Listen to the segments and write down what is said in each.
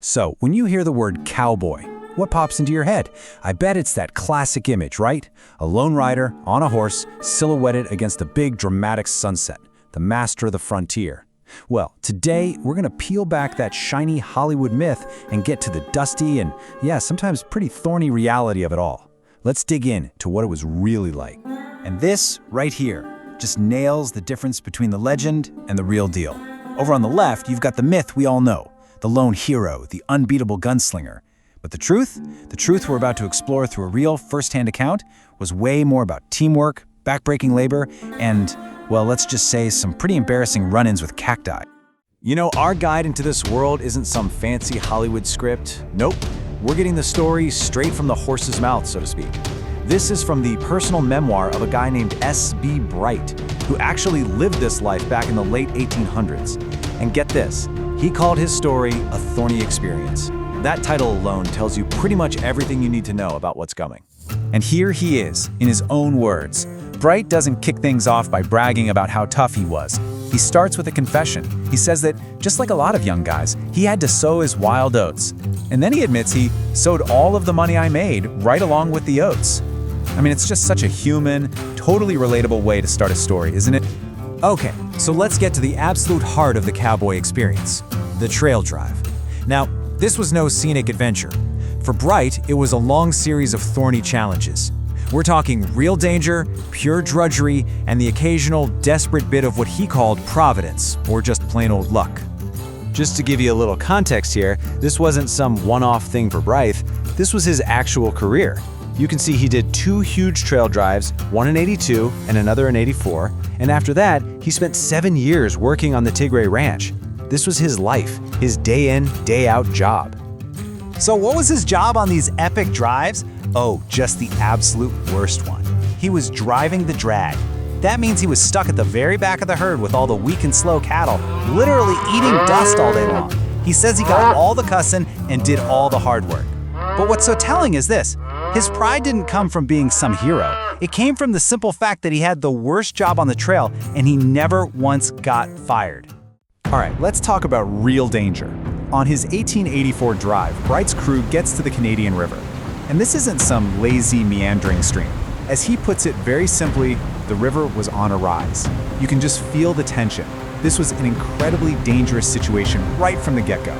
So, when you hear the word cowboy, what pops into your head? I bet it's that classic image, right? A lone rider on a horse, silhouetted against a big dramatic sunset, the master of the frontier. Well, today we're gonna peel back that shiny Hollywood myth and get to the dusty and, sometimes pretty thorny reality of it all. Let's dig in to what it was really like. And this, right here, just nails the difference between the legend and the real deal. Over on the left, you've got the myth we all know. The lone hero, the unbeatable gunslinger. But the truth we're about to explore through a real first-hand account was way more about teamwork, backbreaking labor, and, well, let's just say some pretty embarrassing run-ins with cacti. You know, our guide into this world isn't some fancy Hollywood script. Nope, we're getting the story straight from the horse's mouth, so to speak. This is from the personal memoir of a guy named S.B. Brite, who actually lived this life back in the late 1800s. And get this, he called his story a thorny experience. That title alone tells you pretty much everything you need to know about what's coming. And here he is, in his own words. Brite doesn't kick things off by bragging about how tough he was. He starts with a confession. He says that, just like a lot of young guys, he had to sow his wild oats. And then he admits he sowed all of the money I made right along with the oats. I mean, it's just such a human, totally relatable way to start a story, isn't it? Okay, so let's get to the absolute heart of the cowboy experience, the trail drive. Now, this was no scenic adventure. For Brite, it was a long series of thorny challenges. We're talking real danger, pure drudgery, and the occasional desperate bit of what he called Providence, or just plain old luck. Just to give you a little context here, this wasn't some one-off thing for Brite, this was his actual career. You can see he did 2 huge trail drives, one in '82 and another in '84, and after that, he spent 7 years working on the Tigray Ranch. This was his life, his day in, day out job. So what was his job on these epic drives? Oh, just the absolute worst one. He was driving the drag. That means he was stuck at the very back of the herd with all the weak and slow cattle, literally eating dust all day long. He says he got all the cussing and did all the hard work. But what's so telling is this. His pride didn't come from being some hero. It came from the simple fact that he had the worst job on the trail and he never once got fired. All right, let's talk about real danger. On his 1884 drive, Brite's crew gets to the Canadian River. And this isn't some lazy, meandering stream. As he puts it very simply, the river was on a rise. You can just feel the tension. This was an incredibly dangerous situation right from the get-go.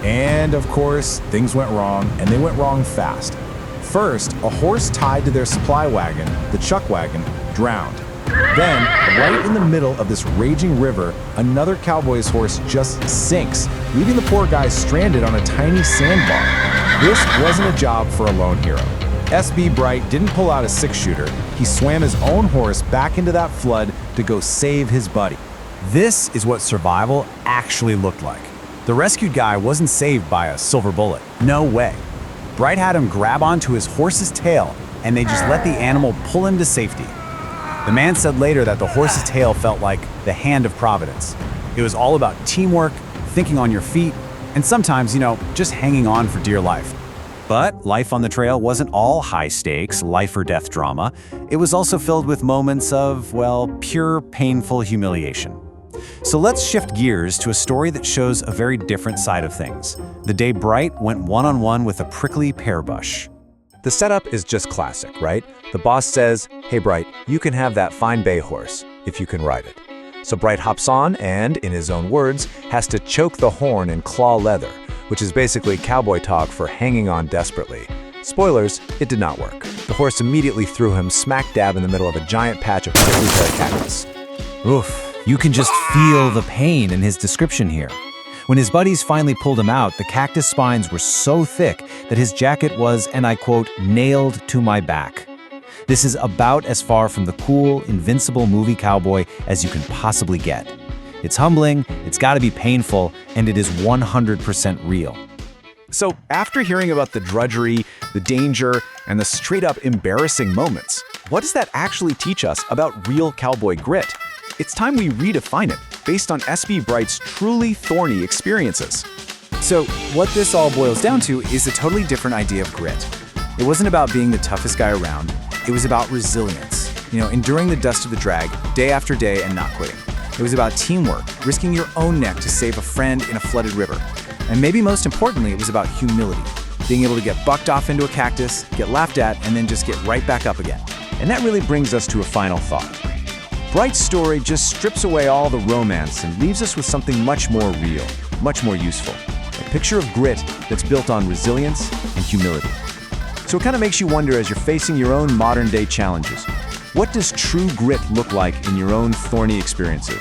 And of course, things went wrong, and they went wrong fast. First, a horse tied to their supply wagon, the chuck wagon, drowned. Then, right in the middle of this raging river, another cowboy's horse just sinks, leaving the poor guy stranded on a tiny sandbar. This wasn't a job for a lone hero. S.B. Brite didn't pull out a 6-shooter. He swam his own horse back into that flood to go save his buddy. This is what survival actually looked like. The rescued guy wasn't saved by a silver bullet. No way. Brite had him grab onto his horse's tail, and they just let the animal pull him to safety. The man said later that the horse's tail felt like the hand of Providence. It was all about teamwork, thinking on your feet, and sometimes, just hanging on for dear life. But life on the trail wasn't all high-stakes, life-or-death drama. It was also filled with moments of, pure painful humiliation. So let's shift gears to a story that shows a very different side of things. The day Brite went one-on-one with a prickly pear bush. The setup is just classic, right? The boss says, "Hey Brite, you can have that fine bay horse, if you can ride it." So Brite hops on and, in his own words, has to choke the horn and claw leather, which is basically cowboy talk for hanging on desperately. Spoilers, it did not work. The horse immediately threw him smack dab in the middle of a giant patch of prickly pear cactus. Oof. You can just feel the pain in his description here. When his buddies finally pulled him out, the cactus spines were so thick that his jacket was, and I quote, nailed to my back. This is about as far from the cool, invincible movie cowboy as you can possibly get. It's humbling, it's gotta be painful, and it is 100% real. So after hearing about the drudgery, the danger, and the straight-up embarrassing moments, what does that actually teach us about real cowboy grit? It's time we redefine it, based on S.B. Brite's truly thorny experiences. So what this all boils down to is a totally different idea of grit. It wasn't about being the toughest guy around, it was about resilience. Enduring the dust of the drag, day after day and not quitting. It was about teamwork, risking your own neck to save a friend in a flooded river. And maybe most importantly, it was about humility. Being able to get bucked off into a cactus, get laughed at, and then just get right back up again. And that really brings us to a final thought. Brite's story just strips away all the romance and leaves us with something much more real, much more useful. A picture of grit that's built on resilience and humility. So it kind of makes you wonder, as you're facing your own modern-day challenges, what does true grit look like in your own thorny experiences?